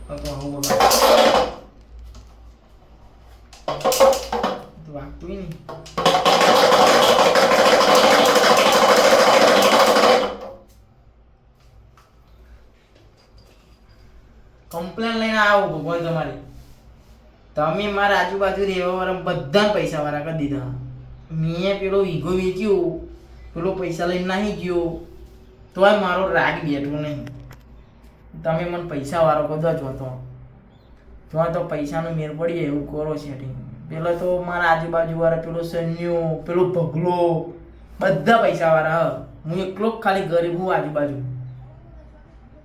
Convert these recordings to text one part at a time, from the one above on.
તો આવું બગા તો વાગતું નહીં. કમ્પ્લેન લઈને આવો ભગવાન તમારી. તમે મારા આજુબાજુ રહેવાવાળા બધા પૈસા વાળા કરી દીધા. મેં પેલો વીઘો વેચ્યો, પેલો પૈસા લઈને નાહી ગયો, તોય મારો રાગ બેઠો નહીં. તમે મને પૈસા વાળો કદો જ હતો, તો પૈસાનો મેર પડી જાય એવું કરો સેટિંગ. પેલો તો મારા આજુબાજુ વાળા પેલો સન્યો, પેલો ભગલો, બધા પૈસા વાળા. હું એકલો ખાલી ગરીબ હું આજુબાજુ.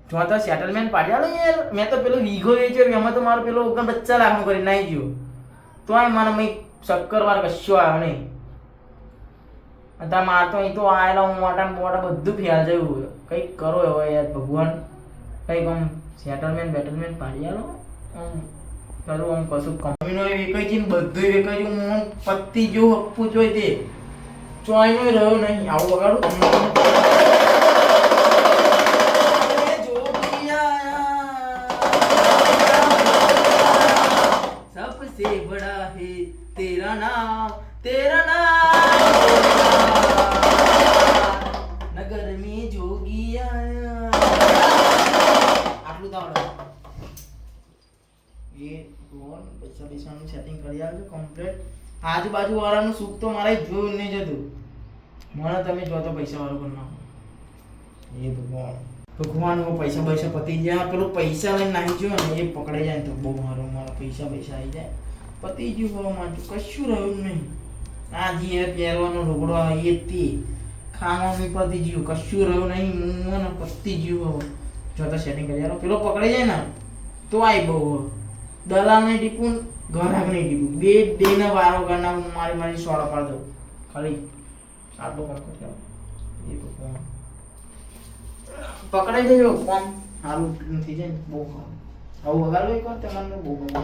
જો તો સેટલમેન્ટ પાડ્યા ને યાર. મેં તો પેલો વીઘો વેચ્યો, એમાં તો મારો પેલો 50 લાખનું કરી નાહી ગયો, તોય મને મેં શક્કર વાર કશો આવ્યો નહીં. મારે તો અહીં તો આવેલા મોટા મોટા બધું ફેલ જવું. કંઈક કરો હવે યાર ભગવાન, કંઈક આમ સેટલમેન્ટ પાડી આલો. કરું આમ કશું કંપનીનો વેકાઈ છે ને બધું વેકાઈ છે. હું પત્તી જો આપવું જોઈએ તે ચોઈનો રહ્યો નહીં. આવું વગાડું सबसे बड़ा है तेरा नाम नगर में जोगिया. આટલું તો આવડે. એ બોલ પૈસાનું સેટિંગ કરી આવજો કમ્પ્લીટ. આજુબાજુ વાળાનું સુખ તો મારે જોયું નહીં જતું. મને તમે જો તો પૈસા વાળો કરી નાખો. એ ભગવાન પૈસા પતી જાય. પેલું પૈસા લઈને નાહી ગયો ને એ પકડાઈ જાય તો બહુ મારું. મારા પૈસા આવી જાય. પતી ગયું હોવા માટે કશું રહ્યું નહીં. આ જે પહેરવાનો રોકડો એ તે ખાવાનું પતી ગયું, કશું રહ્યું નહીં. મને પતી ગયું હવે. જો તો સેટિંગ કરી આલો. પેલો પકડાઈ જાય ને તો આય બહુ દલાલ નહીં ટીપું, ગ્રાહક નહીં ટીપું, બેને વારો કરના મારી સોળો પાડ દઉં. ખાલી આટલું કામ કરી આવો. એ ભગવાન પકડાઈ દેજો. કોમ સારું નથી જાય ને બહુ ખાવું. આવું વગાડો એક વાર તમારે બહુ ગમે.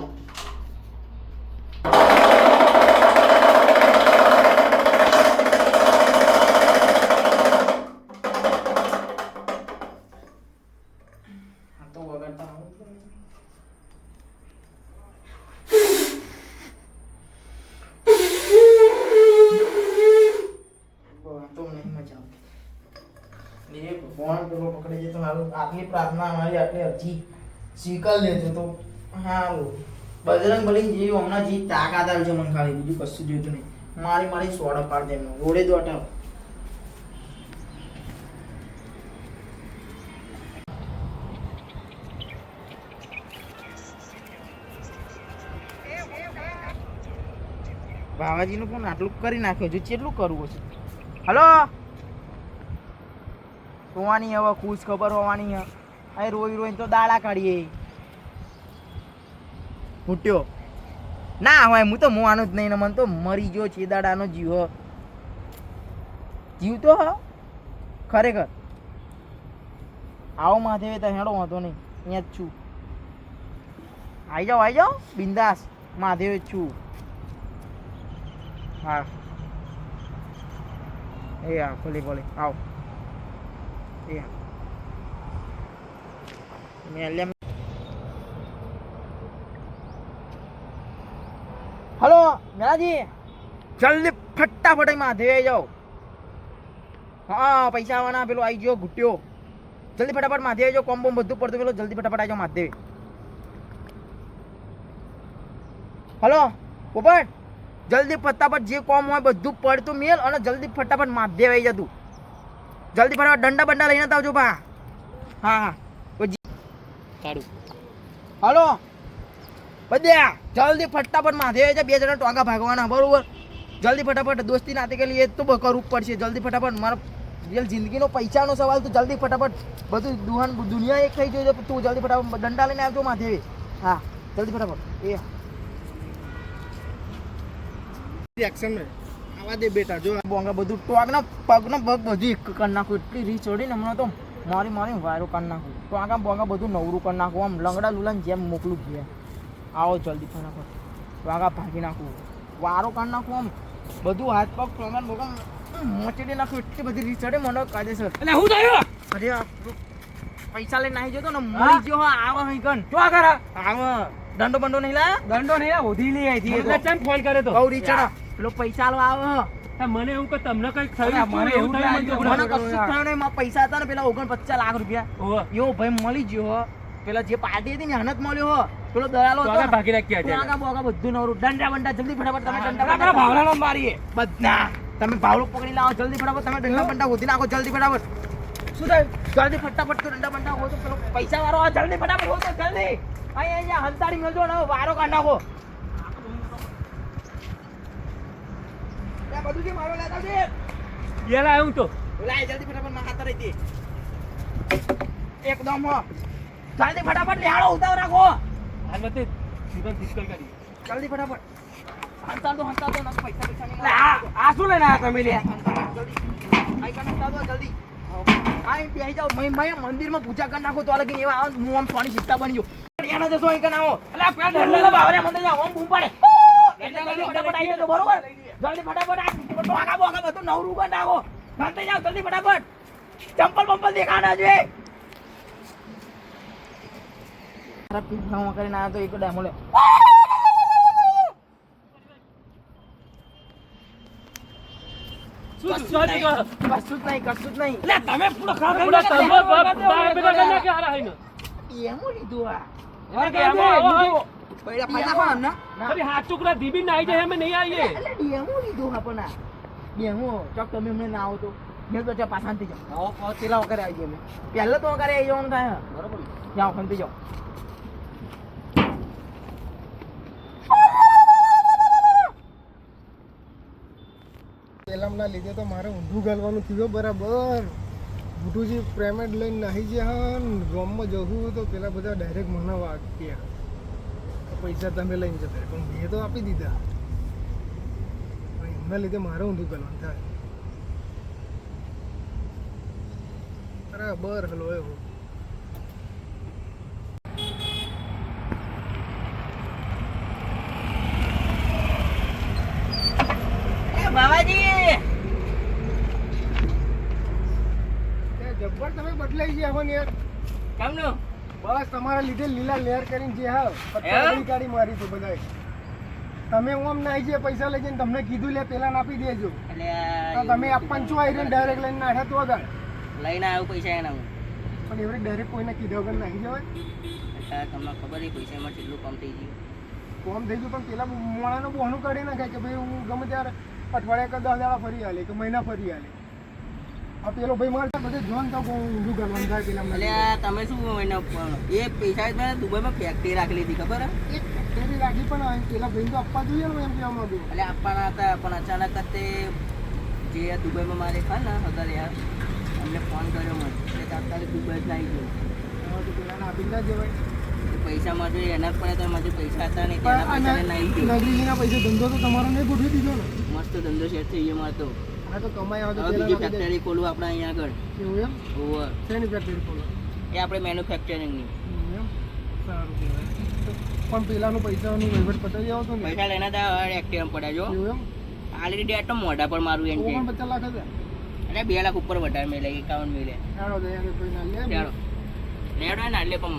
તો વગાડતા આવું તો નહીં મજા આવે. એ ભગવાન પેલો પકડી જાય તો સારું. આટલી પ્રાર્થના અમારી આટલી અરજી સ્વીકાર લેજો તો સારું. બજરંગ બલી જેવી હમણાં જે તાકાત આવી છે મને ખાલી, બીજું કશું જોઈતું નહીં. મારી સોડા પાડ દે રોડે દોટા. બાવાજીનું પણ આટલું કરી નાખ્યું છે. કેટલું કરવું છે? હલો હોવાની હવે ખુશ ખબર હોવાની. અહીં રોઈ તો દાડા કાઢીએ. ફૂટ્યો ના હોય. હું તો મોવાનું જ નહીં ને. મને તો મરી ગયો છે દાડાનો જીવ તો હ ખરેખર. આવો માથે તો હેડો વાંધો નહીં, અહીંયા જ છું. આવી જાઓ બિંદાસ. માધેવ જ છું. હા એ હા ભલે આવો. એ હા હલો મેલાજી, જલ્દી ફટાફટ માધેવ આવી જાઓ. હા પૈસા આવવાના. પેલો આવી ગયો ઘૂટ્યો. જલ્દી ફટાફટ માધેવ આવી જાઓ. કોમ બોમ બધું પડતું. પેલો જલ્દી ફટાફટ આવી જાઓ માધેવ. હલો પોપટ, જલ્દી ફટાફટ જે કોમ હોય બધું પડતું મેલ અને જલ્દી ફટાફટ માધેવ આવી જતું. જલ્દી ફટાફટ દંડા બંડા લઈને આવજો બા. હા કાઢું. હલો બધ્યા, જલ્દી ફટાફટ માધેવ આવી જાય. 2 જણા ટોંગા ભાગવાના બરોબર. જલ્દી ફટાફટ દોસ્તી નાતે કે એ તો કરવું પડશે. જલ્દી ફટાફટ મારા રિયલ જિંદગીનો પૈસાનો સવાલ. તો જલ્દી ફટાફટ બધું દુનિયા એક થઈ ગયો છે. તું જલ્દી ફટાફટ દંડા લઈને આવજો માધેવે. હા જલ્દી ફટાફટ. એ એક્શન રે આવા દે બેટા. જો બોંગા બધું ટોગના પગનો પગ બધું એક કરી નાખું. એટલી રીચ ચડી ને હમણાં તો મારી વાયરો કરી નાખું. ટોગા બોંગા બધું નવરું કરી નાખું. આમ લંગડા લુલાને જેમ મોકલું ગયા. આવો જલ્દી ફટાફટ. ટોગા ભાગી નાખું, વારો કરી નાખું. આમ બધું હાથ પગ ટોગા બોગા મોચડી નાખું. એટલી બધી રીચ ચડે મને કાયદેસર. એટલે હું થયું? અરે પૈસા લઈને નાહી જતો ને મરી ગયો હો આવો અહીં કન શું કરે આવો દંડો બંડો નહીં લાયા દંડો નહીં હોધી લઈ આવી હતી મને કેમ ફોન કરે તો બહુ રીચા પેલો પૈસા લો આવો મને એવું કે તમને કઈક અરે, થયું મને એવું એવું થયું લાગ્યું. મને મને કશું જ થયું નહીં મારા પૈસા હતા ને પેલા 49 લાખ રૂપિયા ઓહો. એવો ભાઈ મળી ગયો હો પેલા જે પાર્ટી હતી ને હનત મળ્યો હો પેલો દલાલો તો હતો આગળ ને, ભાગી નાખ્યા છે. આગા બોગા બધું નવરું દંડા બંડા જલ્દી ફટાફટ તમે દંડા પેલા બંડા ભાવલાનો મારીએ બધા તમે ભાવડો પકડી લાવો જલ્દી ફટાફટ તમે દંડા બંડા ગોતી નાખો જલ્દી ફટાફટ શું થાય જલ્દી ફટાફટ તો દંડા બંડા હો તો પેલો પૈસા વાળો આ જલ્દી ફટાફટ હો તો જલ્દી અહીંયા હંતાડી મેલજો ને વારો કાઢ નાખો બધું જે મારો લેતા છે યેલા આવ્યું તો લાય જલ્દી ફટાફટ માં હાથ રહી દે એકદમ હો જલ્દી ફટાફટ લેહાડો ઉતાવ રાખો આ મતે સીધા ડિસ્કલ કરી જલ્દી ફટાફટ હંતાડ દો ના પૈસા પૈસા નહીં એટલે આ શું લઈને આવ્યા તમે લ્યા જલ્દી આઈ કન હંતાડ દો જલ્દી આઈ બેહી જાઓ મેં મંદિરમાં પૂજા કરી નાખો તો લગી એવા આવો હું આમ સોની સિક્કા બની ગયો એના જશો અહીં કન આવો એટલે પેલા ઢરલેલા બાવરે મંદિર જાઓ આમ બૂમ પાડે એટલે જલ્દી ફટાફટ આવી જજો બરોબર જલ્દી ફટાફટ આ ટોકા બોકા બધું નવરું કરી નાખો ઘાંટી જાઓ જલ્દી ફટાફટ ચંપલ બંપલ દેખાડા જોઈએ મારા પીઠામાં કરીને આવ્યો તો એક ડેમો લે શું શું કશું જ નહીં એટલે તમે પૂરો ખા પૂરા તંબો બાર બેટા કને કે હારા હૈન એમો લીધું આ એમાં કે આમાં પૈડા ફાટા કોણ ના અરે હાથ ટુકડા દીબી નાઈ જાય અમે નહીં આવીએ એટલે ડેમો લીધું હા પણ આ ડેમો ચોક તમે હમણાં ના આવો તો મેં તો ચા પાછા થઈ જાઓ આવો પેલા વગર આવી ગયો મેં પહેલા તો વગર આવી જવાનું થાય બરોબર જાઓ ખંતી જાઓ પેલામના લીધે તો મારે ઊંધું ગાલવાનું થયું બરાબર બુટુજી પેમેન્ટ લઈને નાહી ગયા ગોમમાં જવું તો પેલા બધા ડાયરેક્ટ મને વાગ્યા પૈસા તમે લઈને જતા પણ મેં તો આપી દીધા પણ એમના લીધે મારે ઊંધું ગાલવાનું થાય બરાબર હલો એવું બાબાજી જબ્બર તમે બદલાઈ ગયા હો ને યાર કેમનું બસ તમારા લીધે લીલા લેર કરીને જે હા પત્તાળી કાઢી મારી તો બધાય તમે ઓમ નાઈ જે પૈસા લઈ જઈને તમને કીધું લે પેલા આપી દેજો તો તમે આપવાનું છો આવીને ડાયરેક્ટ લઈને નાખ્યા તો આગળ લઈને આવ્યો પૈસા એના પણ એવડે ડાયરેક્ટ કોઈને કીધા વગર નાખી જવાય તમને ખબર છે પૈસામાં કેટલું કામ થઈ ગયું કોમ થઈ ગયું પણ પેલા મોણાનું બહોનું કાઢી નાખાય કે ભાઈ હું ગમે ત્યારે અઠવાડિયા કે 10 દાડા ફરી આલે કે મહિના ફરી આલે આ પેલો ભાઈ મારે બધે જોન તો ઊંધું કરવાનું થાય પેલા તમે શું એ પૈસા મેં દુબઈમાં ફેક્ટરી રાખી લીધી ખબર એક ફેક્ટરી રાખી પણ પેલા ભાઈ તો આપવા જોઈએ ને એમ કહેવા માંગુ એટલે આપવાના હતા પણ અચાનક જ તે જે દુબઈમાં મારે ખા ને હતા યાર અમને ફોન કર્યો મને એટલે તાત્કાલિક દુબઈ જ આવી ગયો તો પેલાને આપી ના જવાય પૈસા માટે એના પણ તો મારે પૈસા હતા નહીં તેના પૈસા નહીં ગયો નગરીજીના પૈસા ધંધો તો તમારો નહીં ગોઠવી દીધો ને મસ્ત ધંધો સેટ થઈ ગયો મારે તો આ તો કમાઈ આવે તો હવે પેલા બીજી ફેક્ટરી ખોલું આપણે અહીંયા આગળ એવું એમ ઓવર શેની ફેક્ટરી ખોલો એ આપણે મેન્યુફેક્ચરિંગની એમ સારું કહેવાય પણ પેલાનું પૈસાનું વહીવટ પતાવી આવો તો ને પૈસા લઈને તો એક્ટિવ પડ્યા જો એવું એમ આલરેડી ડેટ તો મોઢા પર મારું એમ તો કે પણ 50 લાખ હતા એટલે 2 લાખ ઉપર વધારે મેલે 51 મેલે ચાલો તો યાર કોઈ ના લે ચાલો નેડો ને એટલે પણ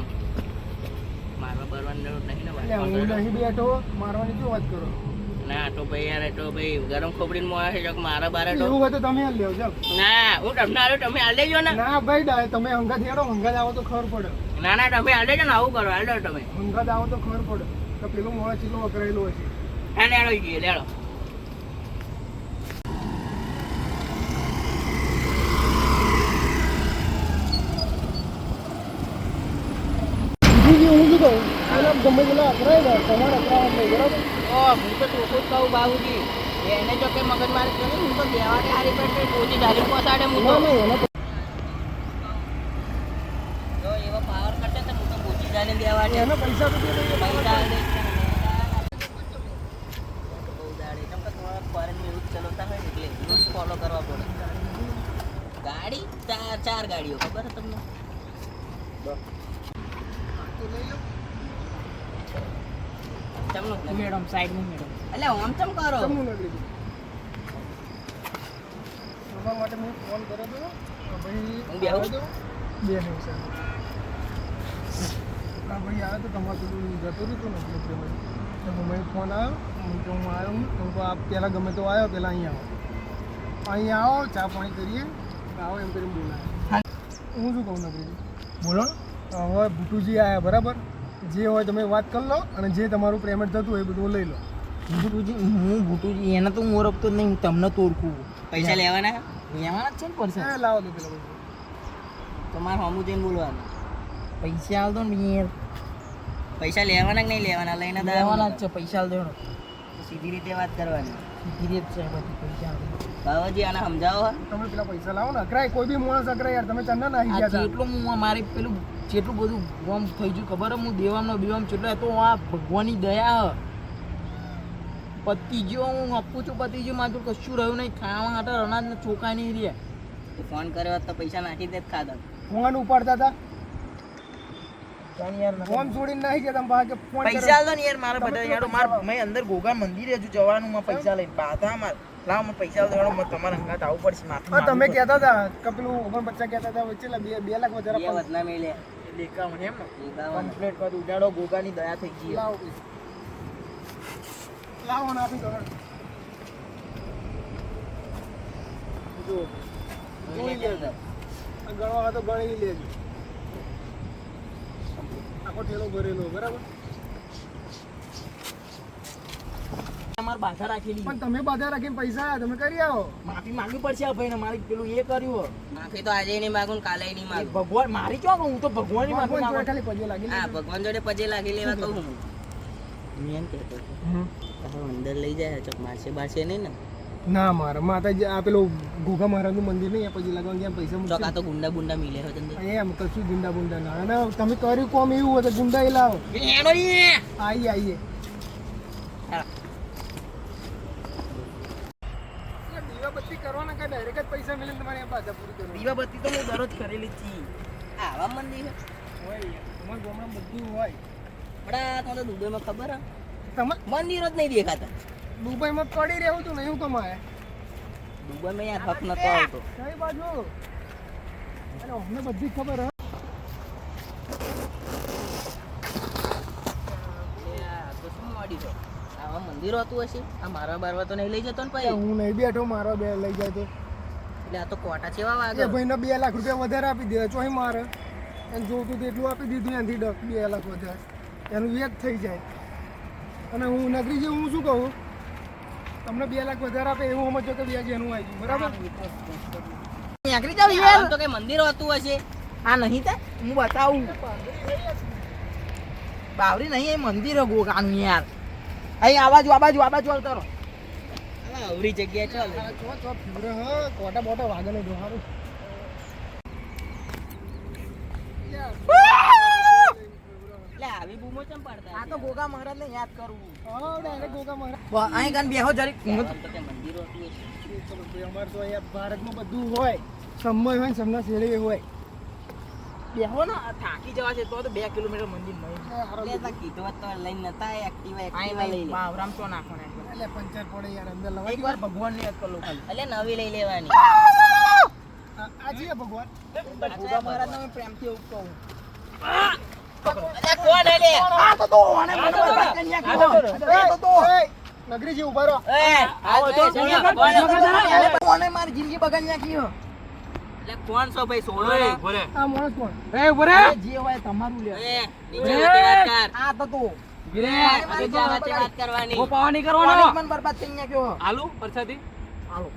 મારવા બરવાનું જરૂર નહીં ને એટલે હું નહીં બેઠો મારવાની શું વાત કરો ના તો ભાઈ યાર તો ભાઈ ગરમ ખોપડીને મોળા છે જોક મારા બારે તો એવું હોય તો તમે લેવ જાવ ના હું તમને આલ્યો તમે આલ દેજો ને ના ભાઈ તમે હંગાત હેડો હંગાત આવો તો ખબર પડે ના ના તમે આલ દેજો ને આવું કરો આલ દો તમે હંગાત આવો તો ખબર પડે તો પેલો મોળા ચીલો વકરાયેલો હશે હા લેડો જઈએ લેડો બીજી હું શું કહું પેલા ગમે પેલા અકરાય ને તમારે અકરાવા નહીં બરાબર ઓ હું તો ચોખ્ખું જ કહું બાબુજી એને જો કે મગજ મારી કરી હું તો દેવા કે હારી પડે ઓછી ધારી પહોંચાડે હું તો ના નહીં એને જો એવો પાવર કરશે તો હું તો ઓછી ધારી દેવા છે એને પૈસા તો દે દઈએ પૈસા દે બહુ દાડી તમે થોડા ફોરેન માં યુઝ ચલાવતા હોય ને એટલે રૂલ્સ ફોલો કરવા પડે ગાડી ચાર ગાડીઓ ખબર છે તમને મેડમ સાઈડ માં મેડમ એટલે આમ ચમ કરો તમને નગરી તમારા માટે હું ફોન કર્યો હતો ભાઈ હું બેહું? આવજો. બે નહીં સર મારા ભાઈ આવ્યો તો તમારે પેલું જતું હતું ને પેલું પેમેન્ટ તો મને ફોન આવ્યો તો હું આવ્યો તો આપ પહેલાં ગમે તો આવ્યો પહેલાં અહીંયા આવો ચા પાણી કરીએ આવો એમ કરીને બોલાય હું શું કહું નથી બોલો ને હવે ભૂટુજી આવ્યા બરાબર જે હોય તમે વાત કરી લો અને જે તમારું પેમેન્ટ થતું હોય એ બધું લઈ લો ભૂટુજી એને તો હું ઓળખતો જ નહીં, હું તમને તો ઓળખું. પૈસા લેવાના લેવાના જ છે ને પૈસા. એ લાવો તો પેલા બધું તમારે હમું જઈને બોલવાનું પૈસા આલ દો ને યાર. પૈસા લેવાના કે નહીં લેવાના લઈને લેવાના જ છે, પૈસા આલ દો ને. સીધી રીતે વાત કરવાની સીધી રેત છે બધી, પૈસા આલ દો. બાબાજી આને સમજાવો હો. તમે પેલા પૈસા લાવો ને અકરાય કોઈ બી માણસ અકરાય યાર તમે ચંદા ના આવી આ ગયા હતા જેટલું હું મારી પેલું જેટલું બધું ગોમ થઈ ગયું ખબર હે, હું દેવાનો બેવામ જેટલો હતો આ ભગવાનની દયા હે. પતી ગયો, હું આપું છું પતી ગયું, મારું કશું રહ્યું નહીં, ખાવા માટે અનાજ ને ચોખા નહીં રહ્યા. ફોન કર્યો તો પૈસા નાખી દે ખાધા ફોન ઉપાડતા હતા ચાલ યાર ફોન છોડીને નાખી ગયા તમે બહાર કે ફોન પૈસા આલ દો ને યાર, મારા બધા યાર માર મેં અંદર ગોગા મંદિરે હજુ જવાનું, માં પૈસા લઈને બાધા માર લાવ મને પૈસા આલ દો યાર, મને તમારા હંગાત આવવું પડશે. માફી હા તમે માંગુ કહેતા હતા કે પેલું 49 કહેતા હતા વચ્ચે 2 લાખ વધારે બે વધના મેલે છું. લેખામણ એમ ને લેખામણ. કમ્પ્લીટ કરી ઉડાડો, ગોગાની દયા થઈ ગઈ. લાવો લાવો ને આપી દો જો જોઈ લેજો. આ ગણવા તો ગણી લેજો આખો ઠેલો ભરેલો બરાબર તમારે બાધા રાખેલી, પણ તમે બધા રાખીને પૈસા આયા તમે કરી આવો માફી માંગવી પડશે આ ભાઈને, મારી પેલું એ કર્યું. માફી તો આજે નહીં માગું ને કાલે નહીં એ માગું. ભગવાન મારી ક્યાં કહું, હું તો ભગવાનની માફી ભગવાન જોડે માંગુ. ખાલી પગે લાગી હા ભગવાન જોડે પજે લાગી લેવા કહું હું. હું એમ કહેતો હતો, તારો અંદર લઈ જાય ચોક મારશે બારશે નહીં ને ના મારે માતાજી આ પેલું ઘોઘા મહારાજનું મંદિર નહીં પછી લગાવવાનું જ્યાં પૈસા ચોક મૂકશે આ તો ગુંડા બુંડા મિલે હોય તમને. એમ કશું ગુંડા બુંડા ના અને તમે કર્યું કોમ એવું હોય તો ગુંડા એ લાવો એનો ઈ. આઈએ દીવાબત્તી કરવાના કે ડાયરેક્ટ જ પૈસા મળે તમારે આ બાધા પૂરી કરવાની દીવાબત્તી તો હું દરરોજ કરેલી જ છી. આવા મંદિર હોય યાર તમારા ગામમાં બધું હોય પણ આ તમને દુબઈમાં ખબર હે તમે મંદિરો જ નહીં દેખાતા. દુબઈમાં પડી રહેવું તું નહીં કમાય દુબઈમાં યાર હક નતો આવતો. કઈ બાજુ અરે અમને બધી જ ખબર હે તો શું વાડી છે આવા મંદિરો હતું હશે. આ મારા બારવા તો નહીં લઈ જતો ને ભાઈ. હું નહીં બેઠો મારો બે લઈ જાય તો એટલે આ તો કોટા ચેવા વાગે. એ ભાઈને 2 લાખ રૂપિયા વધારે આપી દે ચોહી મારે એને જોતું તેટલું આપી દીધું એનાથી 2 લાખ વધારે એનું વેચ થઈ જાય અને હું નગરી જે હું શું કહું તમને 2 લાખ વધારે આપે એવું સમજો કે વ્યાજ એનું આવી ગયું બરાબર નીકળી જાવ આવા યાર. તો કઈ મંદિરો હતું હશે. આ નહીં તે હું બતાવું. બાવરી નહીં, એ મંદિર હે ગોગાનું યાર. અહીં આ બાજુ આવતો રહો. આવા અવરી જગ્યાએ ચાલે. ચો ફીવરે હા કોટા બોટા વાગે નહીં દોહારું એટલે આવી બૂમો ચમ પાડતા આ તો ગોગા મહારાજને યાદ કરવું. હા ડાયરેક્ટ ગોગા મહારાજ અહીં કાન બેહો જરીક. હું તો- આવા તો કઈ મંદિરો હતું હશે. ચલો ભાઈ અમારે તો અહીંયા ભારતમાં બધું હોય સમય હોય ને સમના શેડે હોય બેહો ને, આ થાકી જવા છે તો 2 કિલોમીટર મંદિર નહીં. એટલે તો કીધું હોત તો લઈને નતા એક્ટિવા અહીં એક્ટિવા લઈ લે. બાવરામ તો નાખો ને. એટલે પંચર પડે યાર અંદર લવાઈ એકવાર ભગવાનને યાદ કરો ખાલી. એટલે નવી લઈ લેવાની. આ જીએ ભગવાન ગોગા મહારાજને હું પ્રેમથી એવું કહું. એટલે કોણ હે લે? આ તો તો અને મને બરબાદ કરી નાખ્યો. આ તો તો. નગરીજી ઉભા રહો એ, આ તો એ છે, કોણ? અરે કોણે મારી જિંદગી બગાડી નાખી હો. એટલે કોણ છો ભાઈ સોળો ઓય, ને? ભોરે. આ માણસ કોણ અરે જે હોય તમારું લે. એ, નીચે ઉતરી વાત કર. આ તો તો. નીચે વચ્ચે વાત કરવાની. કોણે મને બરબાદ કરી નાખ્યો. આલુ પરસાદી હાલો.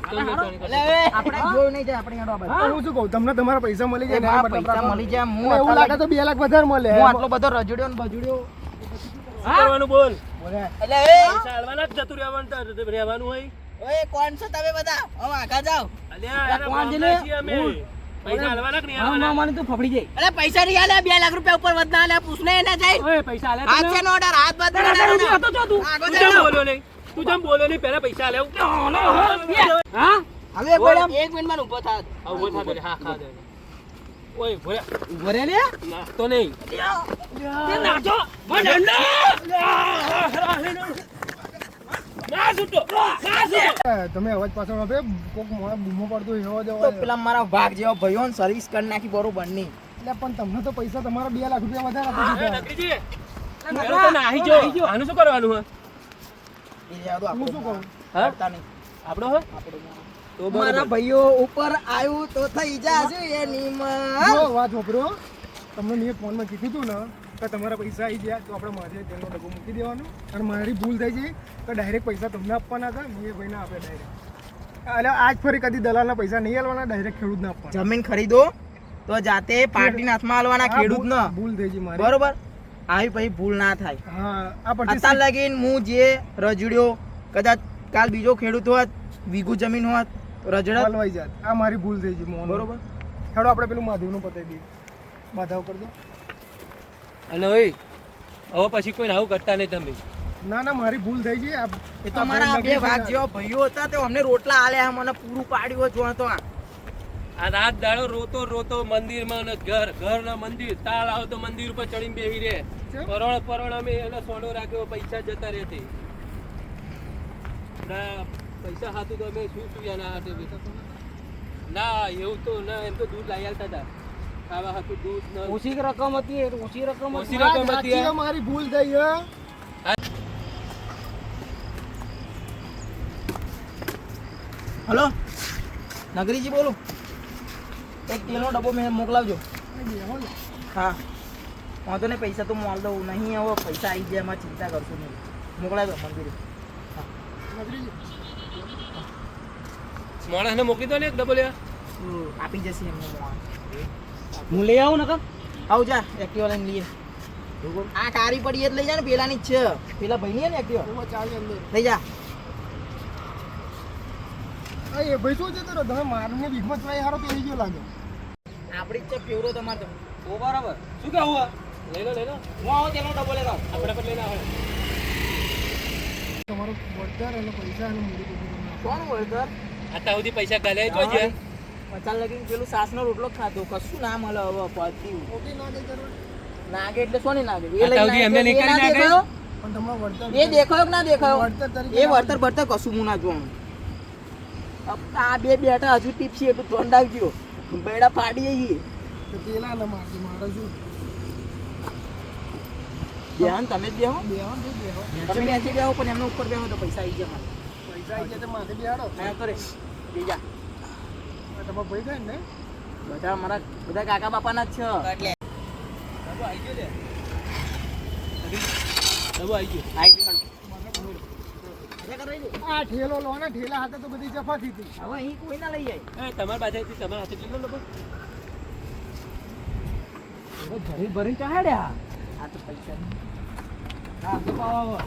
એટલે એ, આપણે જોયું નહીં જાય, આપણે હેડો આ બાજુ. તો હું શું કહું તમને તમારા પૈસા મળી જાય મારા ને પૈસા મળી જાય. હું એવું લાગે તો 2 લાખ વધારે મળે હું આટલો બધો રજડ્યો ને બજડ્યો. કરવાનું બોલ. એટલે એ, પૈસા આલવાના જ જતું રહેવાનું હોય. ઓય, કોણ છો તમે બધા? હવે આગળ જાઓ. અલ્યા, એના ગામના છીએ અમે. પૈસા આલવાના કે નહીં આલવાના? અરે પૈસા નહીં આલે, 2 લાખ રૂપિયા ઉપર વધના આલે, પૂછને એને જઈ. ઓય, પૈસા આલ્યા હાથ તને? છે નો ઓર્ડર, હાથ બાદ ના ઓર્ડર. આગળ તું જેમ જાઓ. બોલ્યો નહીં. તું જેમ બોલ્યો નહીં, પહેલા પૈસા આલ્યા. હાલો એક વાર આમ. 1 મિનિટમાં ઊભો થાત. હા, ઉભો થા પેલે. હા, ખા દે. ઓય, ભોરે. ઉભો રહે લે. નાખતો નહીં. તમે અવાજ પાછળ આપે કોક મોણા બૂમો પડતો એવો જ તો અવાજ પેલા મારા ભાગ જેવા ભાઈઓ સર્વિસ કરી નાખી બરોબર નહીં. એટલે પણ તમને તો પૈસા તમારા 2 લાખ રૂપિયા વધારે આપી દીધા. નકરીજી પેલો તો નાહી જો આનું શું કરવાનું હે એ રહ્યા તો હું શું કહું? હા? કરતા નહીં. આપણો હે તો મારા બરાબર ભાઈઓ ઉપર આવ્યું તો થઈ જાશે એની માં. જો વાત વાપરો, તમને મેં ફોનમાં કીધું હતું ને કે તમારા પૈસા આવી ગયા તો આપણે મારે તેનો ડબ્બો મૂકી દેવાનો, અને મારી ભૂલ થઈ ગઈ તો ડાયરેક્ટ પૈસા તમને આપવાના હતા, મેં ભાઈને આપે ડાયરેક્ટ. એટલે આજ ફરી કદી દલાલના પૈસા નહીં આલવાના, ડાયરેક્ટ ખેડૂતને આપવાના. જમીન ખરીદો તો જાતે પાર્ટીના હાથમાં આલવાના આ ખેડૂતનો. ભૂલ થઈ ગઈ મારી. બરોબર, આવી પછી ભૂલ ના થાય. હા, આ પછી અત્યાર લગીન હું જે રજડ્યો, કદાચ કાલ બીજો ખેડૂત હોત, વીઘું જમીન હોત, રજડત. હલવાઈ જાત. આ મારી ભૂલ થઈ ગઈ મોહન. બરોબર. હેડો આપણે પેલું માધવનું પતાવી દઈએ. માધવ કરી દો. અને ઓય હવે પછી કોઈ આવું કરતા નહીં તમે ના ના, મારી ભૂલ થઈ ગઈ. એ તો મારા આ બે ભાગ જેવા ભાઈઓ હતા તે અમને રોટલા આલ્યા, મને પૂરું પાડ્યું જો તો આ. આ રાત દાડો રોતો રોતો મંદિરમાં ને ઘર ના મંદિર તાળ આવો તો મંદિર ઉપર ચડીને બેહી રે કેમ? પરોળ અમે એને સોનો રાખ્યો પૈસા જતા રહેતી ના પૈસા હાથું તો અમે શું એના હાથે ના એવું તો ના એમ તો દૂધ લાવી આલતા હતા ખાવા હાથું દૂધ ને ઓછી રકમ હતી એ તો ઓછી રકમ ઓછી હતી. રકમ હતી સાચી મારી ભૂલ થઈ હે. હલો, નગરીજી બોલું. એક તેલનો ડબ્બો મેં મોકલાવજો. હા, વાંધો નહીં, પૈસા તો હું આલ દઉં. નહીં હવે પૈસા આવી જાય, એમાં ચિંતા કરશો નહીં. મોકલાવી દો મંદિરે. માણસને મોકલી દો ને એક ડબલ આપી જશે એમને મોણ. હું લઈ આવું ને આવ જા, એક્ટિવા લઈને લઈએ. આ કારી પડી એટલે લઈ જા ને, પેલાની જ છે. પેલા ભાઈની છે ને એક્ટિવા, એમાં ચાલે અંદર. લઈ જા. આ એ ભાઈ શું જતો રહ્યો? તમે મારને વીઘમાં ચોય હારો તો ગયો લાગે. આપણી જ છે ફેવરો તમારે તો. ઓ બરાબર શું કેવું લઈ લો હું આવો તેલનો ડબ્બો લેતો આવું. આપણે પણ લઈને આવે તમારો વળતર અને પૈસા અને મૂડી બધું તમને આપો. કોણ વળતર? અત્યાર સુધી પૈસા ગાલે જોજે પચાસ લગીને પેલું સાસનો રોટલો ખાધો, કશું ના મળે હવે પતી. ઓકે, ના દે જરૂર. નાગે એટલે શું નહીં નાગે? એ અત્યાર સુધી લઈને એમને નાગે, એ નીકળી ના નાગે? દેખાયો? પણ તમારો વળતર એ દેખાયો કે ના દેખાયો? વળતર તરીકે એ વળતર બળતર કશું હું ના જોવાનું. આ બે બેઠા હજુ ટીપસી એટલું ધોન રાખજો. બેડા ફાડીએ છીએ. તો પેલા ના મારજો, મારે શું બેહન તમે જ બેહો. બેહો ને બેહો. તમે બેસી બેહો પણ એમના ઉપર બેહો તો પૈસા આવી જાય મારે. પૈસા આવી જાય તો માથે બેહાડો. હા કરે બીજા આ તમારો ભાઈ થાય ને? બધા અમારા બધા કાકા બાપાના જ છે. ડબ્બો આવી ગયો લે ડબ્બો આવી ગયો આઈ બેહાડો. મજા કરાવી દે. આ ઠેલો લો ને, ઠેલા હાથે તો બધી જફા થઈ હતી. હવે અહીં કોઈ ના લઈ જાય. તમારા પાસેથી તમારા હાથે કેટલો ડબ્બો ભરી ભરીને ચહાડ્યા. આ તો પૈસા નહીં. હા તો પાવા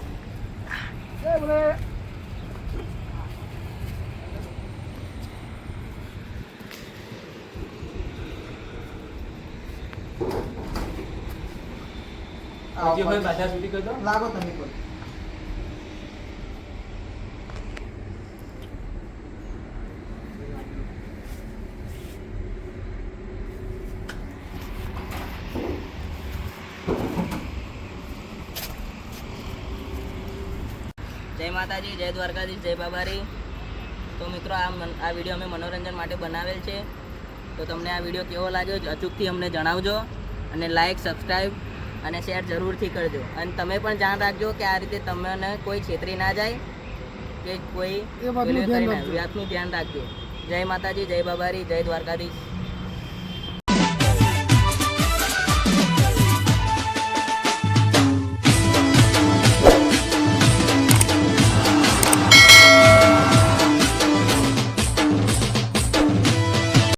એ બોલે. આવજો ભાઈ બાધા સુધી કરજો લાગો તમે કોઈ. જય માતાજી, જય દ્વારકાધીશ, જય બાબારી. તો મિત્રો આ વિડીયો અમે મનોરંજન માટે બનાવેલ છે. તો તમને આ વિડીયો કેવો લાગ્યો અચૂકથી અમને જણાવજો, અને લાઈક, સબસ્ક્રાઈબ અને શેર જરૂરથી કરજો. અને તમે પણ ધ્યાન રાખજો કે આ રીતે તમને કોઈ છેતરી ના જાય કે કોઈ એ વાતનું પેલું ધ્યાન કરીને રાખજો. વાતનું ધ્યાન રાખજો. જય માતાજી, જય બાબારી, જય દ્વારકાધીશ.